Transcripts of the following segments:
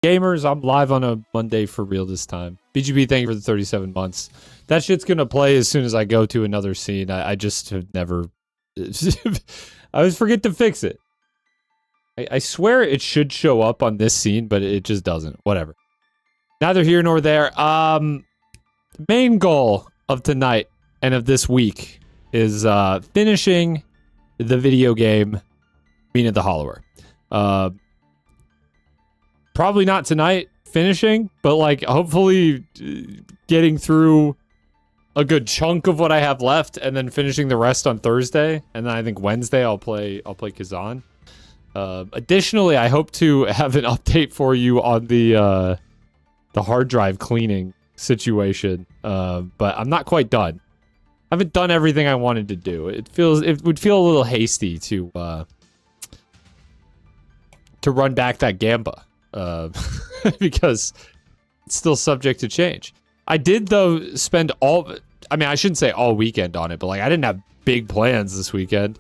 Gamers, I'm live on a Monday for real this time. BGB, thank you for the 37 months. That shit's gonna play as soon as I go to another scene. I just have never... I always forget to fix it. I swear it should show up on this scene, but it just doesn't. Whatever. Neither here nor there. Main goal of tonight and of this week is finishing the video game Mina the Hollower. Probably not tonight finishing, but like hopefully getting through a good chunk of what I have left and then finishing the rest on Thursday. And then I think Wednesday I'll play Kazan. Additionally, I hope to have an update for you on the hard drive cleaning situation. But I'm not quite done. I haven't done everything I wanted to do. It would feel a little hasty to run back that Gamba. Because it's still subject to change. I did, though, spend I shouldn't say all weekend on it, but like I didn't have big plans this weekend.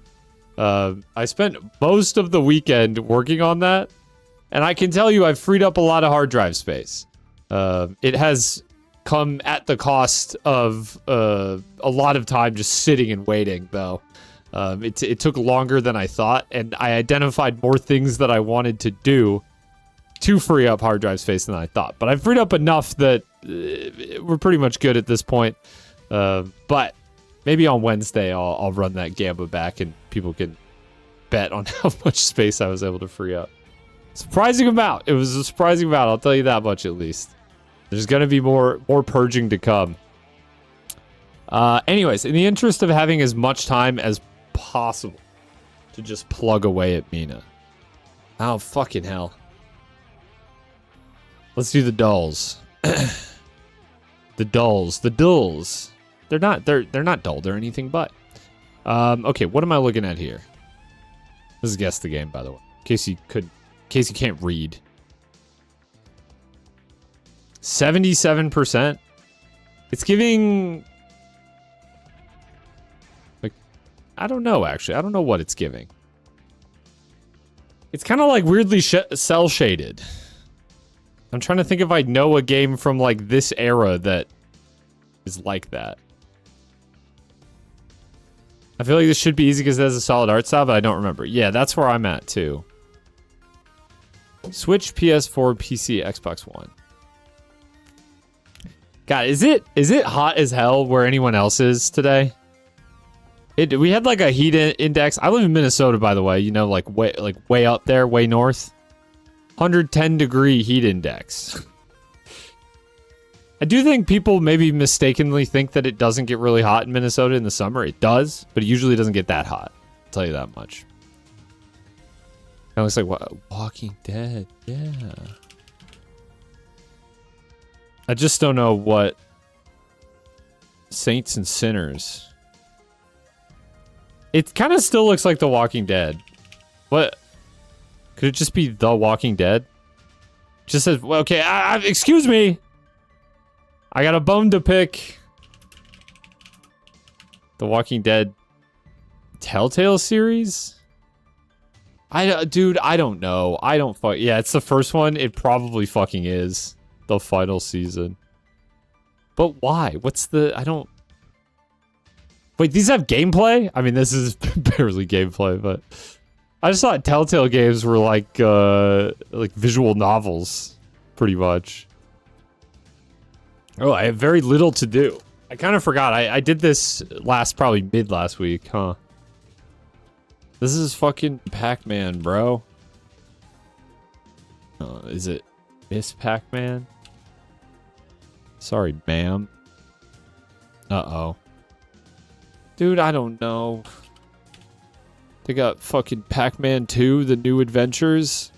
I spent most of the weekend working on that, and I can tell you I've freed up a lot of hard drive space. It has come at the cost of a lot of time just sitting and waiting, though. It took longer than I thought, and I identified more things that I wanted to do to free up hard drive space than I thought. But I've freed up enough that we're pretty much good at this point. But maybe on Wednesday I'll run that Gamba back and people can bet on how much space I was able to free up. Surprising amount. It was a surprising amount, I'll tell you that much at least. There's going to be more purging to come. Anyways, in the interest of having as much time as possible to just plug away at Mina. Oh, fucking hell. Let's do the dulls. The dulls. They're not dull. They're anything but. Okay, what am I looking at here? This is Guess the Game, by the way. In case you can't read. 77%. It's giving... like, I don't know, actually. I don't know what it's giving. It's kind of like weirdly cel-shaded. I'm trying to think if I know a game from like this era that is like that. I feel like this should be easy because it has a solid art style, but I don't remember. Yeah, that's where I'm at too. Switch, PS4, PC, Xbox One. God, is it hot as hell where anyone else is today? We had like a heat index. I live in Minnesota, by the way. You know, like way up there, way north. 110 degree heat index. I do think people maybe mistakenly think that it doesn't get really hot in Minnesota in the summer. It does, but it usually doesn't get that hot. I'll tell you that much. It looks like what? Walking Dead. Yeah. I just don't know what Saints and Sinners. It kind of still looks like The Walking Dead. What? Could it just be The Walking Dead? Just says, well, okay, excuse me. I got a bone to pick. The Walking Dead Telltale series? Dude, I don't know. Yeah, it's the first one. It probably fucking is the final season. But why? Wait, these have gameplay? I mean, this is barely gameplay, but I just thought Telltale games were like visual novels, pretty much. Oh, I have very little to do. I kind of forgot. I did this probably mid last week, huh? This is fucking Pac-Man, bro. Is it Miss Pac-Man? Sorry, ma'am. Uh-oh. Dude, I don't know. They got fucking Pac-Man 2, The New Adventures.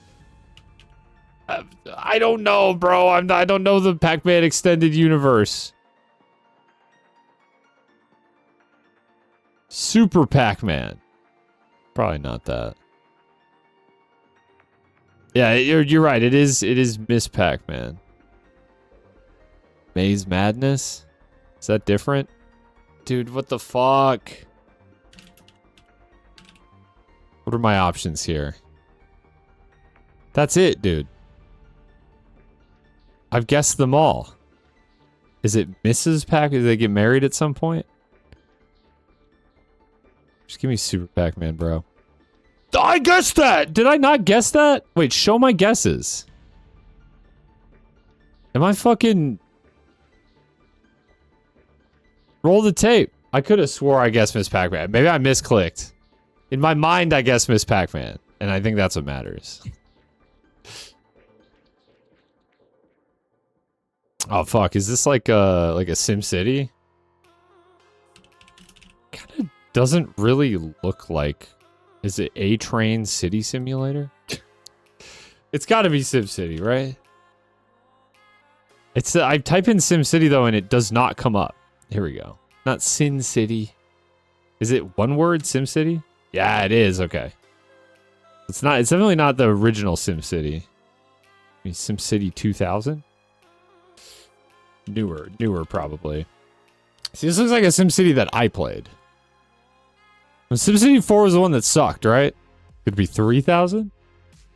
I don't know, bro. I don't know the Pac-Man extended universe. Super Pac-Man. Probably not that. Yeah, you're right. It is Miss Pac-Man. Maze Madness? Is that different? Dude, what the fuck? What are my options here? That's it, dude. I've guessed them all. Is it Mrs. Pac? Did they get married at some point? Just give me Super Pac-Man, bro. I guessed that! Did I not guess that? Wait, show my guesses. Am I fucking... Roll the tape. I could have swore I guessed Miss Pac-Man. Maybe I misclicked. In my mind, I guessed Miss Pac-Man. And I think that's what matters. Oh, fuck. Is this like a Sim City? Kind of doesn't really look like... Is it A-Train City Simulator? It's got to be Sim City, right? It's I type in Sim City though, and it does not come up. Here we go. Not Sin City. Is it one word, Sim City? Yeah, it is. Okay. It's not. It's definitely not the original Sim City. I mean, Sim City 2000. Newer probably. See, this looks like a Sim City that I played. SimCity 4 was the one that sucked, right? Could be 3000?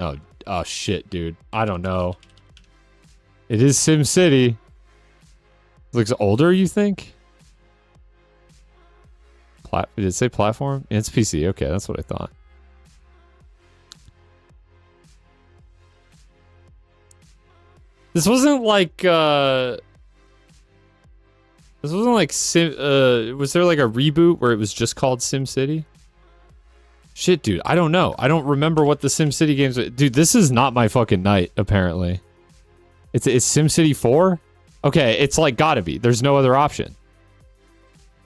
Oh shit, dude. I don't know. It is SimCity. Looks older, you think? Did it say platform? Yeah, it's PC. Okay, that's what I thought. This wasn't like This wasn't like was there like a reboot where it was just called SimCity? Shit, dude, I don't know. I don't remember what the SimCity games were. Dude, this is not my fucking night, apparently. It's SimCity 4? Okay, it's like gotta be. There's no other option.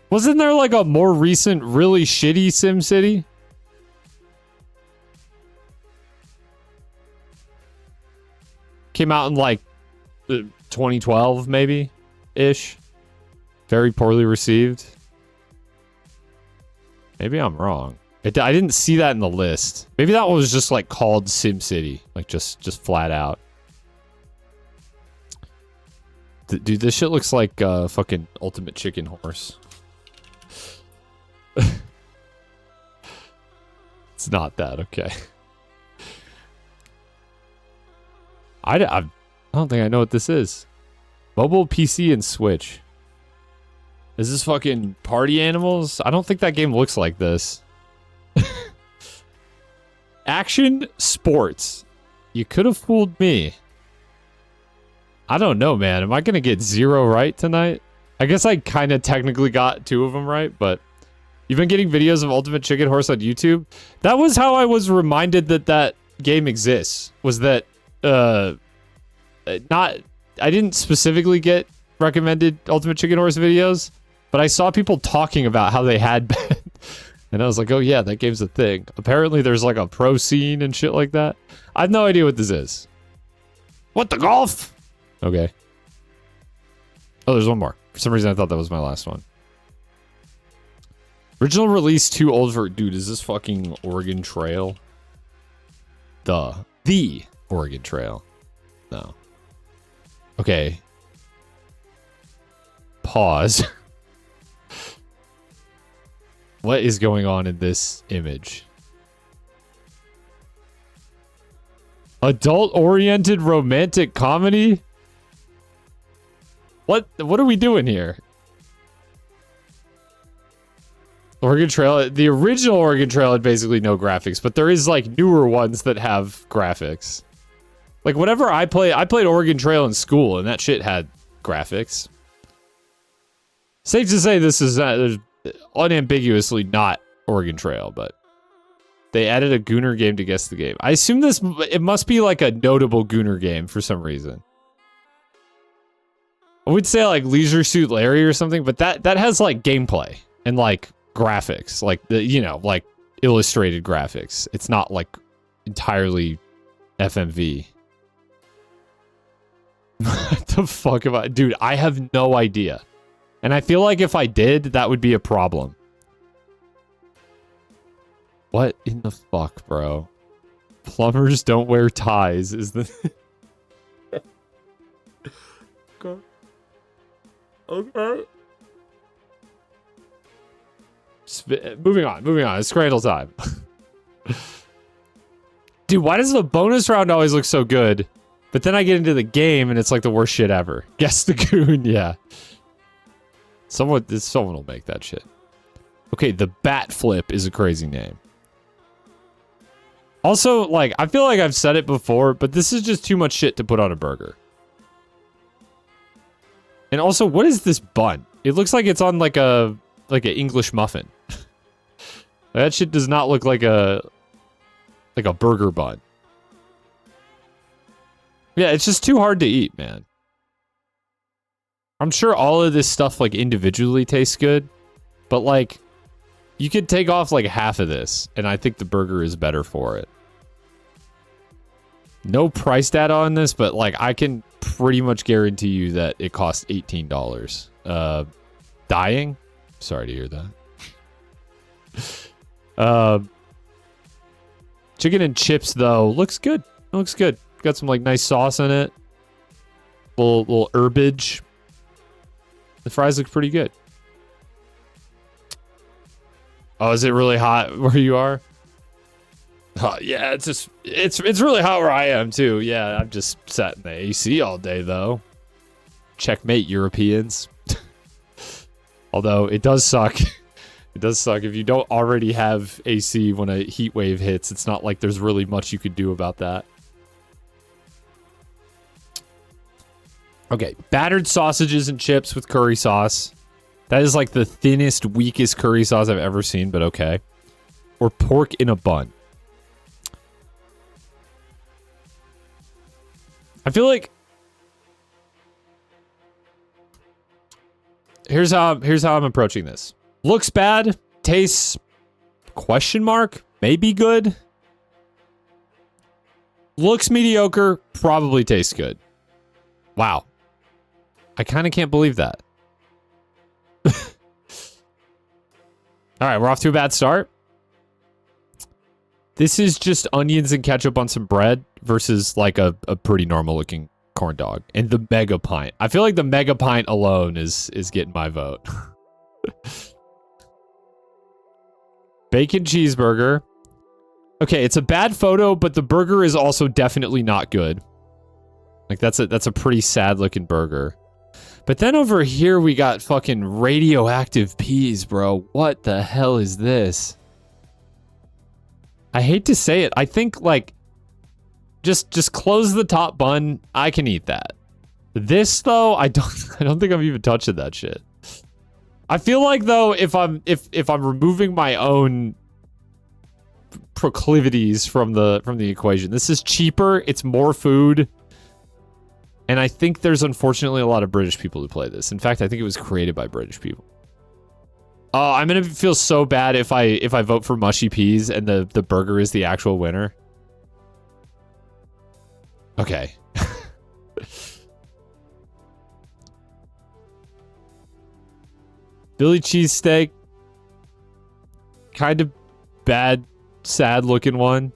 Wasn't there like a more recent, really shitty SimCity? Came out in like 2012, maybe? Ish. Very poorly received. Maybe I'm wrong. I didn't see that in the list. Maybe that one was just like called SimCity. Like just flat out. Dude, this shit looks like fucking Ultimate Chicken Horse. It's not that, okay. I don't think I know what this is. Mobile, PC, and Switch. Is this fucking Party Animals? I don't think that game looks like this. Action Sports. You could have fooled me. I don't know, man. Am I going to get 0 right tonight? I guess I kind of technically got 2 of them right, but you've been getting videos of Ultimate Chicken Horse on YouTube. That was how I was reminded that that game exists. Was that I didn't specifically get recommended Ultimate Chicken Horse videos, but I saw people talking about how they had been. And I was like, oh yeah, that game's a thing. Apparently there's like a pro scene and shit like that. I have no idea what this is. What, the golf? Okay. Oh, there's one more. For some reason I thought that was my last one. Original release too old for... Dude, is this fucking Oregon Trail? The Oregon Trail. No. Okay. Pause. What is going on in this image? Adult-oriented romantic comedy? What are we doing here? Oregon Trail, the original Oregon Trail had basically no graphics, but there is like newer ones that have graphics. Like whatever I played Oregon Trail in school and that shit had graphics. Safe to say this is unambiguously not Oregon Trail, but they added a Gooner game to guess the game. I assume it must be like a notable Gooner game for some reason. I would say like Leisure Suit Larry or something, but that has like gameplay and like graphics, like like illustrated graphics. It's not like entirely FMV. What the fuck am I? Dude, I have no idea. And I feel like if I did, that would be a problem. What in the fuck, bro? Plumbers don't wear ties is the... Okay. Moving on. It's Scrandle time. Dude, why does the bonus round always look so good? But then I get into the game and it's like the worst shit ever. Guess the goon, yeah. Someone will make that shit. Okay, the bat flip is a crazy name. Also, like, I feel like I've said it before, but this is just too much shit to put on a burger. And also, what is this bun? It looks like it's on like an English muffin. That shit does not look like a burger bun. Yeah, it's just too hard to eat, man. I'm sure all of this stuff like individually tastes good, but like you could take off like half of this and I think the burger is better for it. No price data on this, but like I can pretty much guarantee you that it costs $18. Dying? Sorry to hear that. Chicken and chips though, looks good. It looks good. Got some like nice sauce in it. Little herbage. The fries look pretty good. Oh, is it really hot where you are? Yeah, it's really hot where I am too. Yeah, I'm just sat in the AC all day though. Checkmate, Europeans. Although it does suck. It does suck if you don't already have AC when a heat wave hits. It's not like there's really much you could do about that. Okay, battered sausages and chips with curry sauce. That is like the thinnest, weakest curry sauce I've ever seen, but okay. Or pork in a bun. I feel like here's how I'm approaching this. Looks bad, tastes question mark, maybe good. Looks mediocre, probably tastes good. Wow. I kind of can't believe that. All right, we're off to a bad start. This is just onions and ketchup on some bread versus like a pretty normal looking corn dog. And the mega pint. I feel like the mega pint alone is getting my vote. Bacon cheeseburger. Okay, it's a bad photo, but the burger is also definitely not good. Like that's a pretty sad looking burger. But then over here we got fucking radioactive peas, bro. What the hell is this? I hate to say it. I think like just close the top bun. I can eat that. This though, I don't think I'm even touching that shit. I feel like though if I'm removing my own proclivities from the equation, this is cheaper, it's more food. And I think there's unfortunately a lot of British people who play this. In fact, I think it was created by British people. Oh, I'm gonna feel so bad if I vote for mushy peas and the burger is the actual winner. Okay. Philly cheesesteak. Kind of bad, sad looking one.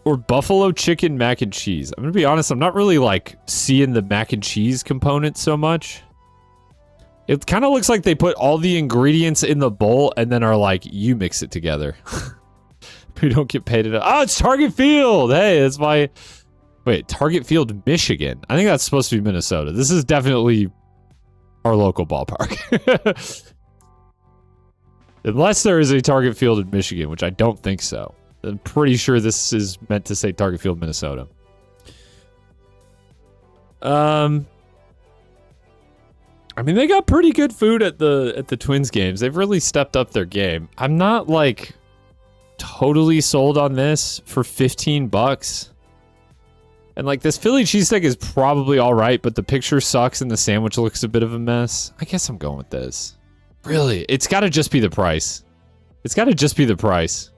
Or buffalo chicken mac and cheese. I'm gonna be honest, I'm not really like seeing the mac and cheese component so much. It kind of looks like they put all the ingredients in the bowl and then are like, you mix it together. We don't get paid enough. Oh, it's Target Field! Hey, that's my... Wait, Target Field, Michigan. I think that's supposed to be Minnesota. This is definitely our local ballpark. Unless there is a Target Field in Michigan, which I don't think so. I'm pretty sure this is meant to say Target Field, Minnesota. I mean, they got pretty good food at the Twins games. They've really stepped up their game. I'm not like totally sold on this for 15 bucks. And like this Philly cheesesteak is probably all right, but the picture sucks and the sandwich looks a bit of a mess. I guess I'm going with this. Really, it's got to just be the price. It's got to just be the price.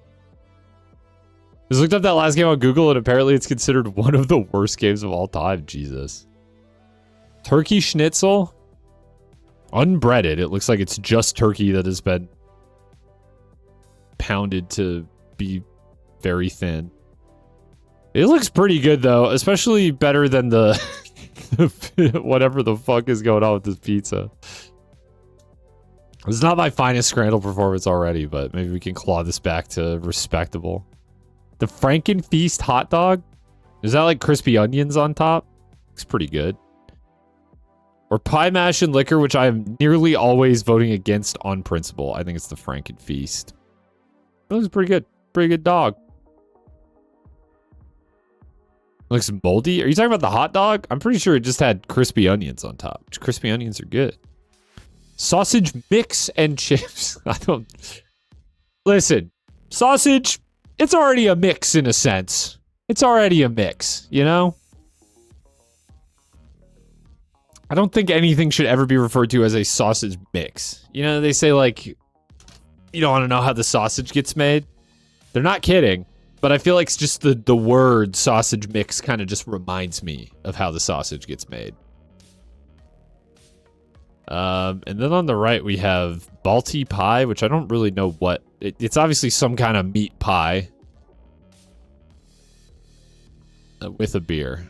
I just looked up that last game on Google and apparently it's considered one of the worst games of all time. Jesus. Turkey schnitzel. Unbreaded. It looks like it's just turkey that has been pounded to be very thin. It looks pretty good though, especially better than the whatever the fuck is going on with this pizza. It's not my finest Scrandle performance already, but maybe we can claw this back to respectable. The Frankenfeast hot dog? Is that like crispy onions on top? Looks pretty good. Or pie mash and liquor, which I am nearly always voting against on principle. I think it's the Frankenfeast. That looks pretty good. Pretty good dog. Looks moldy. Are you talking about the hot dog? I'm pretty sure it just had crispy onions on top. Which crispy onions are good. Sausage mix and chips. I don't... Listen. Sausage, it's already a mix in a sense. It's already a mix, you know? I don't think anything should ever be referred to as a sausage mix. You know, they say, like, you don't want to know how the sausage gets made. They're not kidding, but I feel like it's just the word sausage mix kind of just reminds me of how the sausage gets made. And then on the right, we have Balti pie, which I don't really know what... It's obviously some kind of meat pie. With a beer.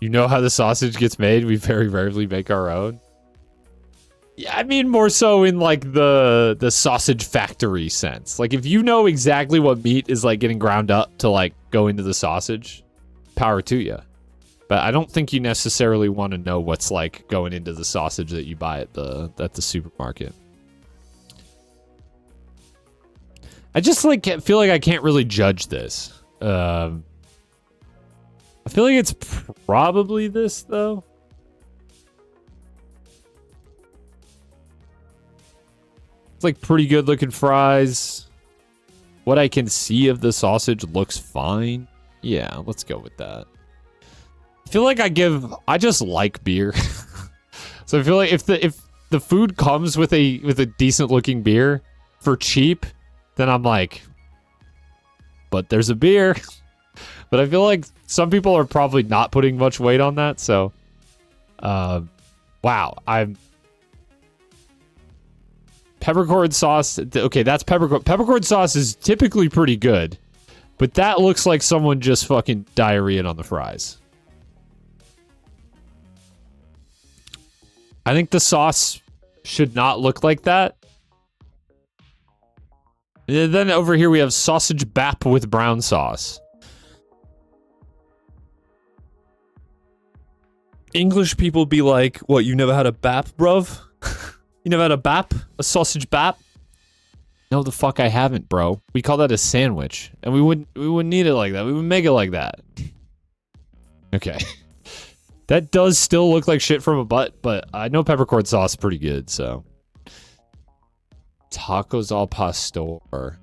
You know how the sausage gets made? We very rarely make our own. Yeah, I mean more so in like the sausage factory sense. Like if you know exactly what meat is like getting ground up to like go into the sausage, power to you. But I don't think you necessarily want to know what's like going into the sausage that you buy at the supermarket. I just like feel like I can't really judge this. I feel like it's probably this, though. It's like pretty good looking fries. What I can see of the sausage looks fine. Yeah, let's go with that. I feel like I just like beer. So I feel like if the food comes with a decent looking beer for cheap, then I'm like, but there's a beer. But I feel like some people are probably not putting much weight on that, so wow, peppercorn sauce. Okay, that's peppercorn. Peppercorn sauce is typically pretty good, but that looks like someone just fucking diarrheaed on the fries. I think the sauce should not look like that. And then over here we have sausage bap with brown sauce. English people be like, what, you never had a bap, bruv? You never had a bap? A sausage bap? No, the fuck I haven't, bro. We call that a sandwich. And we wouldn't eat it like that. We would make it like that. Okay. That does still look like shit from a butt, but I know peppercorn sauce is pretty good, so. Tacos al pastor.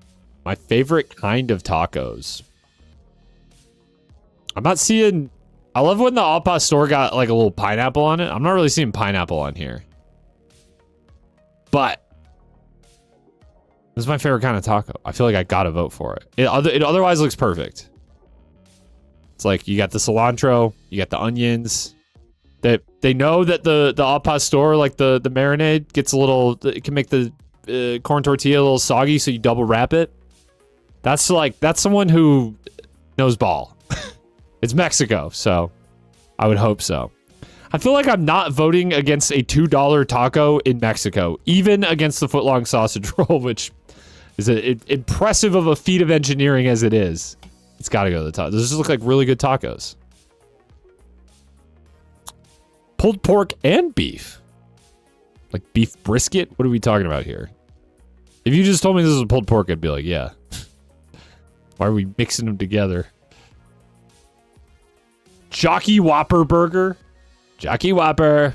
My favorite kind of tacos. I'm not seeing... I love when the al pastor got like a little pineapple on it. I'm not really seeing pineapple on here. But this is my favorite kind of taco. I feel like I gotta vote for it. It otherwise looks perfect. It's like you got the cilantro, you got the onions. They know that the al pastor, like the marinade, gets a little... It can make the corn tortilla a little soggy, so you double wrap it. That's someone who knows ball. It's Mexico, so I would hope so. I feel like I'm not voting against a $2 taco in Mexico, even against the footlong sausage roll, which is impressive of a feat of engineering as it is. It's got to go to the top. Those just look like really good tacos. Pulled pork and beef. Like beef brisket? What are we talking about here? If you just told me this was pulled pork, I'd be like, yeah. Why are we mixing them together? Jockey Whopper burger. Jockey Whopper.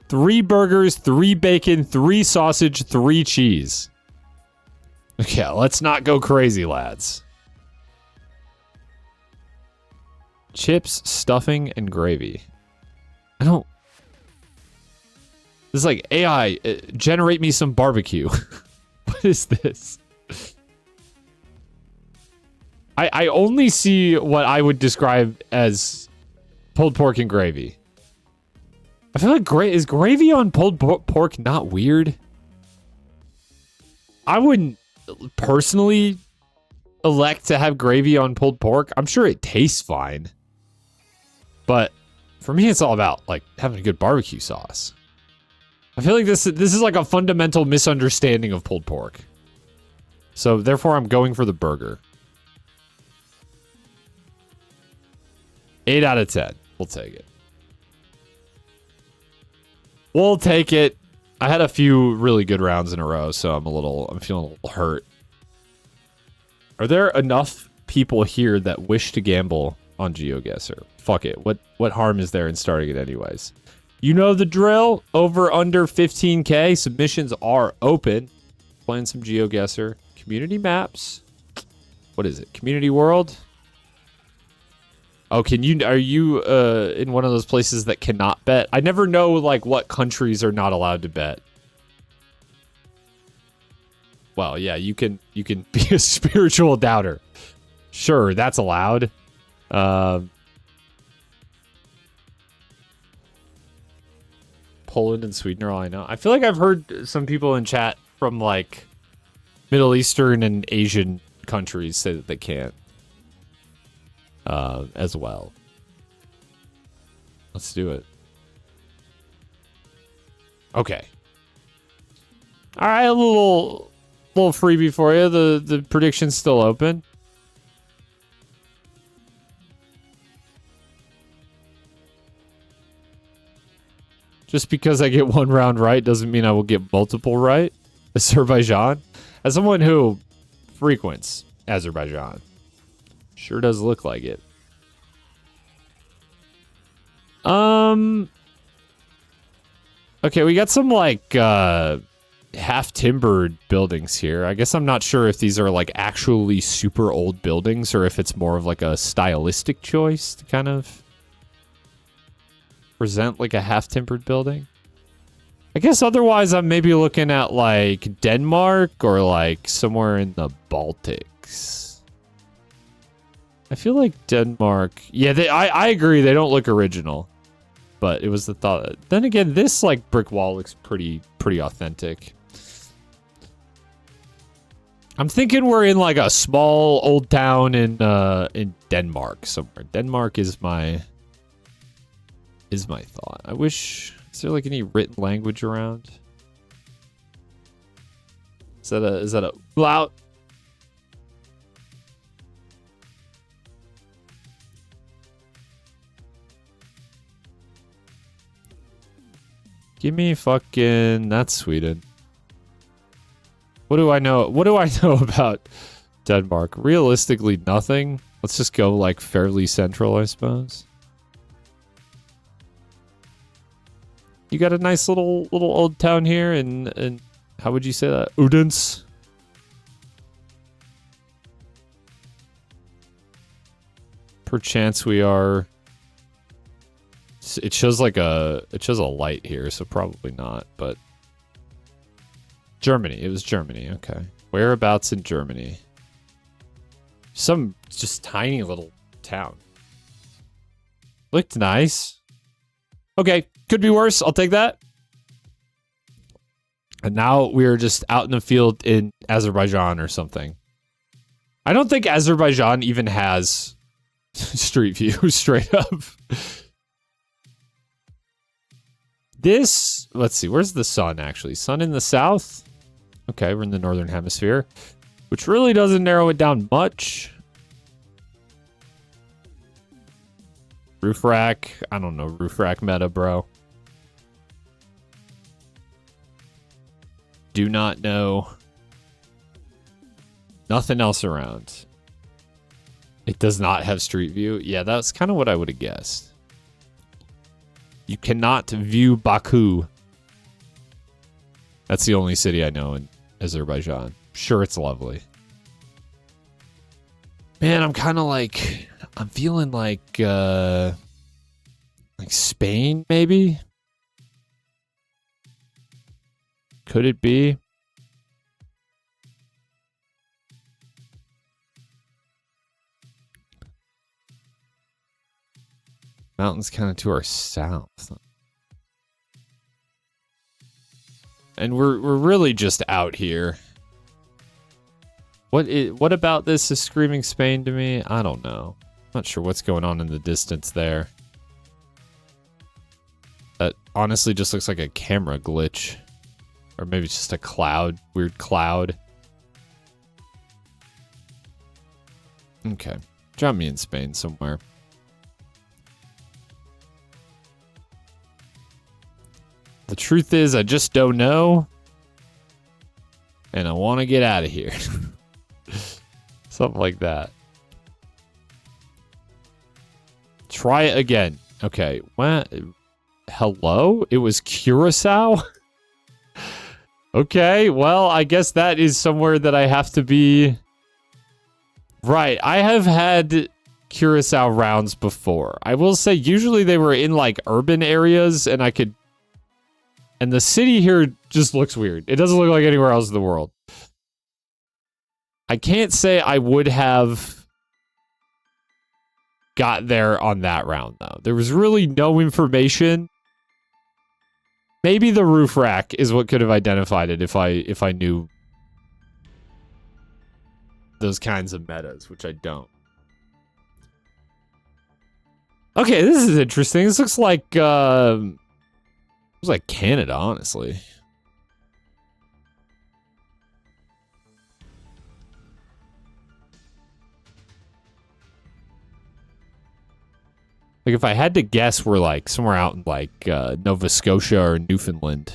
3 burgers, 3 bacon, 3 sausage, 3 cheese. Okay, let's not go crazy, lads. Chips, stuffing, and gravy. I don't... This is like, AI, generate me some barbecue. What is this? I only see what I would describe as pulled pork and gravy. I feel like is gravy on pulled pork not weird? I wouldn't personally elect to have gravy on pulled pork. I'm sure it tastes fine. But for me, it's all about like having a good barbecue sauce. I feel like this is like a fundamental misunderstanding of pulled pork. So therefore, I'm going for the burger. 8 out of 10. We'll take it. We'll take it. I had a few really good rounds in a row, so I'm feeling a little hurt. Are there enough people here that wish to gamble on Geoguessr? Fuck it. What harm is there in starting it anyways? You know the drill. Over under 15K. Submissions are open. Playing some Geoguessr. Community maps. What is it? Community world? Oh, are you in one of those places that cannot bet? I never know like what countries are not allowed to bet. Well, yeah, you can be a spiritual doubter. Sure, that's allowed. Poland and Sweden are all I know. I feel like I've heard some people in chat from like Middle Eastern and Asian countries say that they can't. As well. Let's do it. Okay. All right, a little freebie for you. The prediction's still open. Just because I get one round right doesn't mean I will get multiple right. Azerbaijan, as someone who frequents Azerbaijan. Sure does look like it. Okay, we got some like half-timbered buildings here. I guess I'm not sure if these are like actually super old buildings or if it's more of like a stylistic choice to kind of present like a half-timbered building. I guess otherwise I'm maybe looking at like Denmark or like somewhere in the Baltics. I feel like Denmark. Yeah, I agree. They don't look original, but it was the thought. Then again, this like brick wall looks pretty authentic. I'm thinking we're in like a small old town in Denmark somewhere. Denmark is my thought. I wish. Is there like any written language around? Is that a loud? Give me fucking... That's Sweden. What do I know? What do I know about Denmark? Realistically, nothing. Let's just go like fairly central, I suppose. You got a nice little old town here, and how would you say that? Odense. Perchance we are. It shows like a light here, so probably not. But Germany. It was Germany. Okay. Whereabouts in Germany? Some just tiny little town. Looked nice. Okay, could be worse. I'll take that. And now we're just out in the field in Azerbaijan or something. I don't think Azerbaijan even has Street View straight up. This, let's see, where's the sun actually? Sun in the south? Okay, we're in the northern hemisphere, which really doesn't narrow it down much. Roof rack, I don't know, roof rack meta, bro. Do not know. Nothing else around. It does not have Street View. Yeah, that's kind of what I would have guessed. You cannot view Baku. That's the only city I know in Azerbaijan. Sure, it's lovely. Man, I'm kind of like... I'm feeling like Spain, maybe? Could it be? Mountains kind of to our south. And we're really just out here. What about this is screaming Spain to me? I don't know. Not sure what's going on in the distance there. That honestly just looks like a camera glitch. Or maybe it's just a cloud. Weird cloud. Okay. Drop me in Spain somewhere. The truth is, I just don't know. And I want to get out of here. Something like that. Try it again. Okay. What? Hello? It was Curacao? Okay. Well, I guess that is somewhere that I have to be. Right. I have had Curacao rounds before. I will say usually they were in like urban areas and I could. And the city here just looks weird. It doesn't look like anywhere else in the world. I can't say I would have got there on that round, though. There was really no information. Maybe the roof rack is what could have identified it if I knew those kinds of metas, which I don't. Okay, this is interesting. This looks like Canada, honestly. Like, if I had to guess, we're like somewhere out in like Nova Scotia or Newfoundland.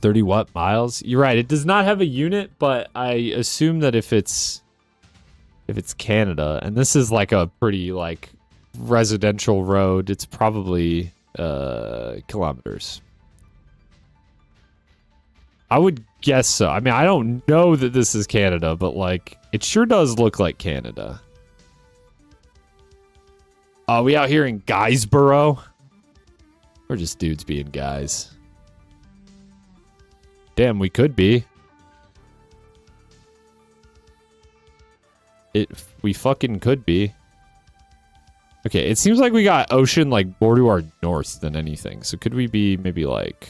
30 what miles? You're right. It does not have a unit, but I assume that if it's Canada, and this is like a pretty like residential road, it's probably kilometers. I would guess so. I mean, I don't know that this is Canada, but like it sure does look like Canada. We out here in Guysborough? We're just dudes being guys. Damn, we could be. We fucking could be. Okay, it seems like we got ocean like more to our north than anything. So could we be maybe like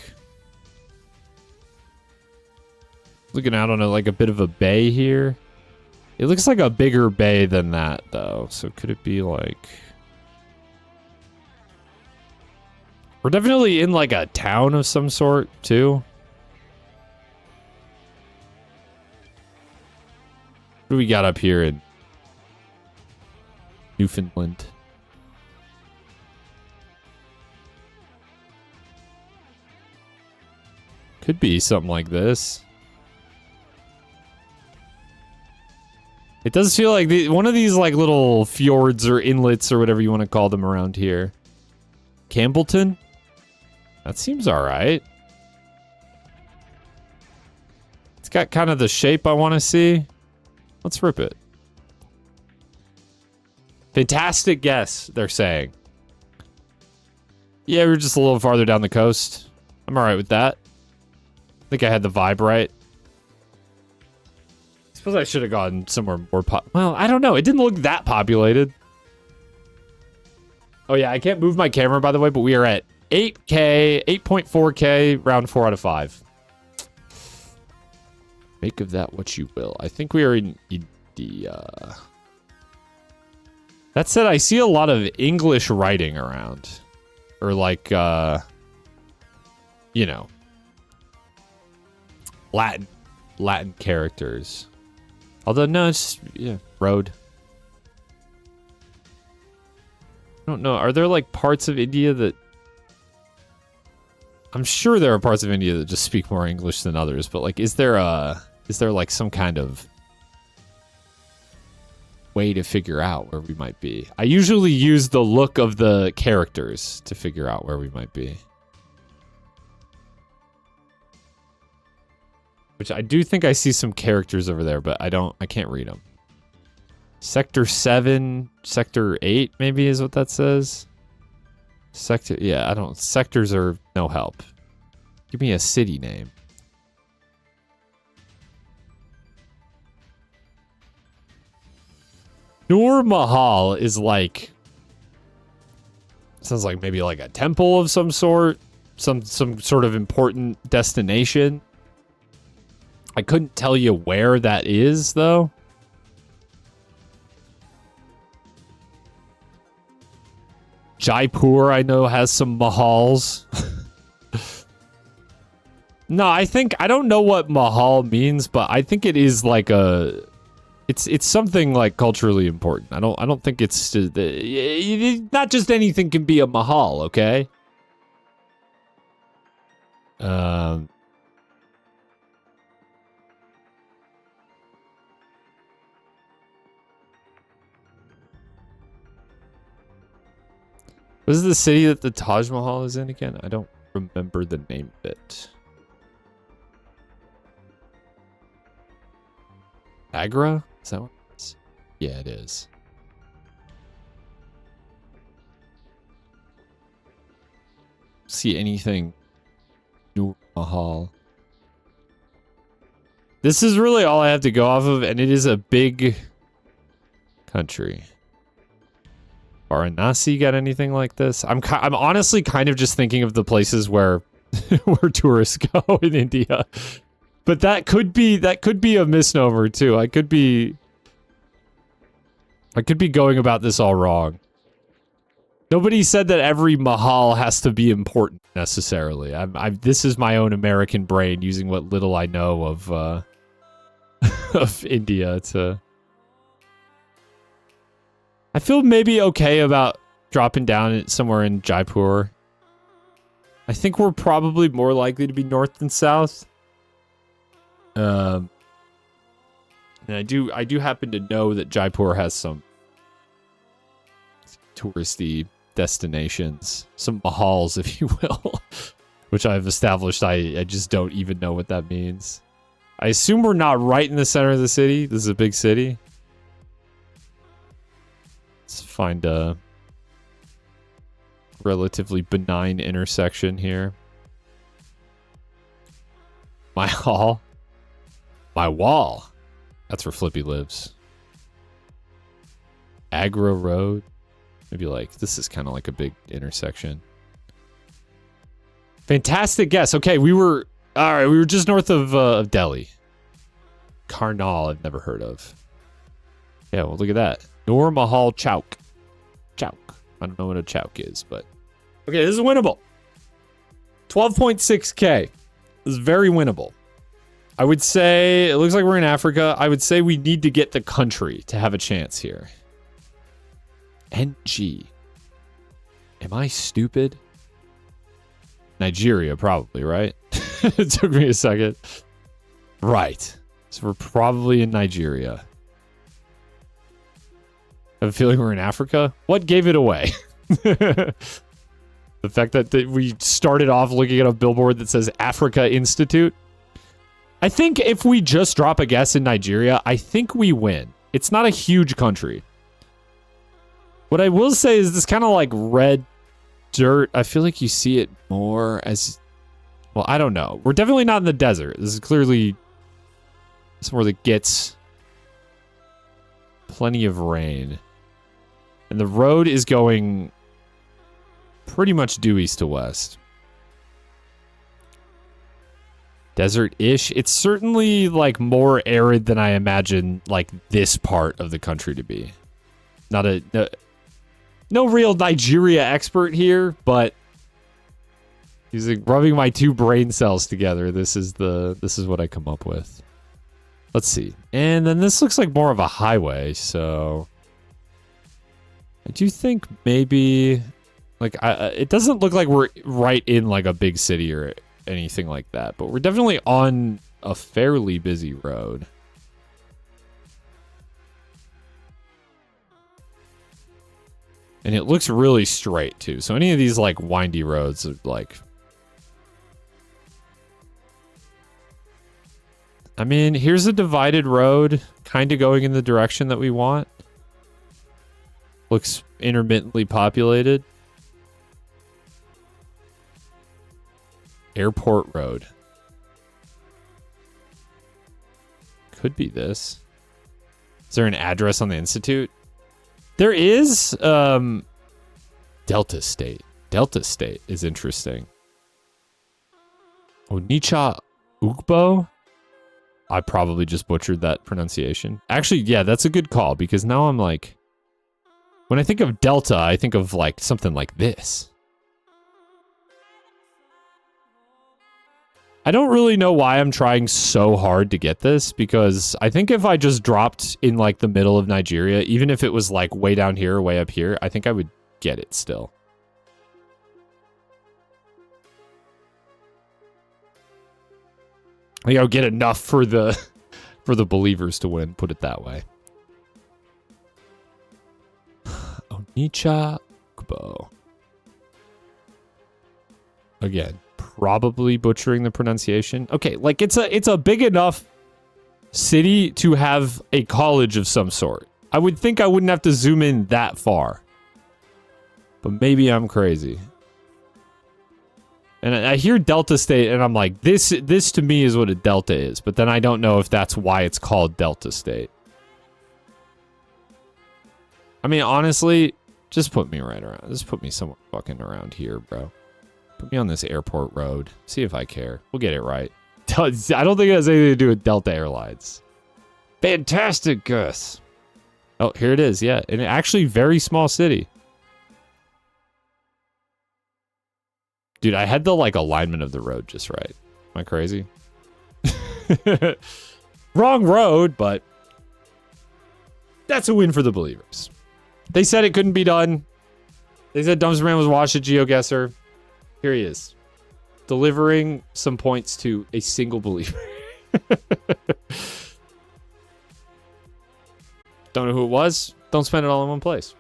looking out on like a bit of a bay here? It looks like a bigger bay than that though. So could it be like we're definitely in like a town of some sort too. What do we got up here in Newfoundland? Could be something like this. It does feel like one of these like little fjords or inlets or whatever you want to call them around here. Campbellton? That seems all right. It's got kind of the shape I want to see. Let's rip it. Fantastic guess, they're saying. Yeah, we're just a little farther down the coast. I'm all right with that. I think I had the vibe right. I suppose I should have gone somewhere more well, I don't know. It didn't look that populated. Oh yeah, I can't move my camera, by the way, but we are at 8K, 8.4K, round 4 out of 5. Make of that what you will. I think we are in India. That said, I see a lot of English writing around. Or like, you know, Latin characters. Although, no, it's just, yeah, road. I don't know. Are there like parts of India that... I'm sure there are parts of India that just speak more English than others, but like, is there like some kind of way to figure out where we might be? I usually use the look of the characters to figure out where we might be. Which I do think I see some characters over there, but I can't read them. Sector 7, Sector 8 maybe is what that says. Yeah, sectors are no help. Give me a city name. Nur Mahal is like, sounds like maybe like a temple of some sort, some sort of important destination. I couldn't tell you where that is though. Jaipur, I know, has some mahals. No, I don't know what mahal means, but I think it is like a It's something like culturally important. I don't think it's not just anything can be a mahal, okay? What is the city that the Taj Mahal is in again? I don't remember the name of it. Agra? Is that what it is? Yeah, it is. See anything? Nur Mahal. This is really all I have to go off of, and it is a big country. Varanasi got anything like this? I'm honestly kind of just thinking of the places where where tourists go in India. But that could be a misnomer too. I could be going about this all wrong. Nobody said that every mahal has to be important necessarily. This is my own American brain using what little I know of of India to. I feel maybe okay about dropping down somewhere in Jaipur. I think we're probably more likely to be north than south. And I do happen to know that Jaipur has some touristy destinations, some mahals, if you will, which I've established I just don't even know what that means. I assume we're not right in the center of the city. This is a big city. Let's find a relatively benign intersection here. My hall. My wall. That's where Flippy lives. Agra Road. Maybe like, this is kind of like a big intersection. Fantastic guess. Okay, we were just north of Delhi. Karnal, I've never heard of. Yeah, well, look at that. Nur Mahal Chowk. Chowk. I don't know what a chowk is, but... Okay, this is winnable. 12.6k. This is very winnable. I would say, it looks like we're in Africa. I would say we need to get the country to have a chance here. NG. Am I stupid? Nigeria, probably, right? It took me a second. Right. So we're probably in Nigeria. I have a feeling we're in Africa. What gave it away? The fact that we started off looking at a billboard that says Africa Institute. I think if we just drop a guess in Nigeria, I think we win. It's not a huge country. What I will say is this kind of like red dirt. I feel like you see it more as... Well, I don't know. We're definitely not in the desert. This is clearly somewhere that gets plenty of rain. And the road is going pretty much due east to west. Desert-ish. It's certainly like more arid than I imagine like this part of the country to be. No real Nigeria expert here, but using rubbing my two brain cells together, this is what I come up with. Let's see. And then this looks like more of a highway, so I do think maybe like it doesn't look like we're right in like a big city or anything like that, but we're definitely on a fairly busy road. And it looks really straight too. So any of these like windy roads are like, I mean, here's a divided road kind of going in the direction that we want. Looks intermittently populated. Airport Road. Could be this. Is there an address on the institute? There is. Delta State. Delta State is interesting. Onitsha Ugbo? I probably just butchered that pronunciation. Actually, yeah, that's a good call because now I'm like, when I think of Delta, I think of like something like this. I don't really know why I'm trying so hard to get this, because I think if I just dropped in like the middle of Nigeria, even if it was like way down here or way up here, I think I would get it still. I think I would get enough for the believers to win, put it that way. Onicha Kubo. Again, probably butchering the pronunciation. Okay, like it's a big enough city to have a college of some sort. I would think I wouldn't have to zoom in that far. But maybe I'm crazy. And I hear Delta State and I'm like, this to me is what a Delta is, but then I don't know if that's why it's called Delta State. I mean, honestly, just put me right around. Just put me somewhere fucking around here, bro. Put me on this airport road. See if I care. We'll get it right. I don't think it has anything to do with Delta Airlines. Fantastic, Gus. Oh, here it is. Yeah, and actually very small city. Dude, I had the like alignment of the road just right. Am I crazy? Wrong road, but that's a win for the believers. They said it couldn't be done. They said Dumpsterman was washed at Geoguessr. Here he is, delivering some points to a single believer. Don't know who it was. Don't spend it all in one place.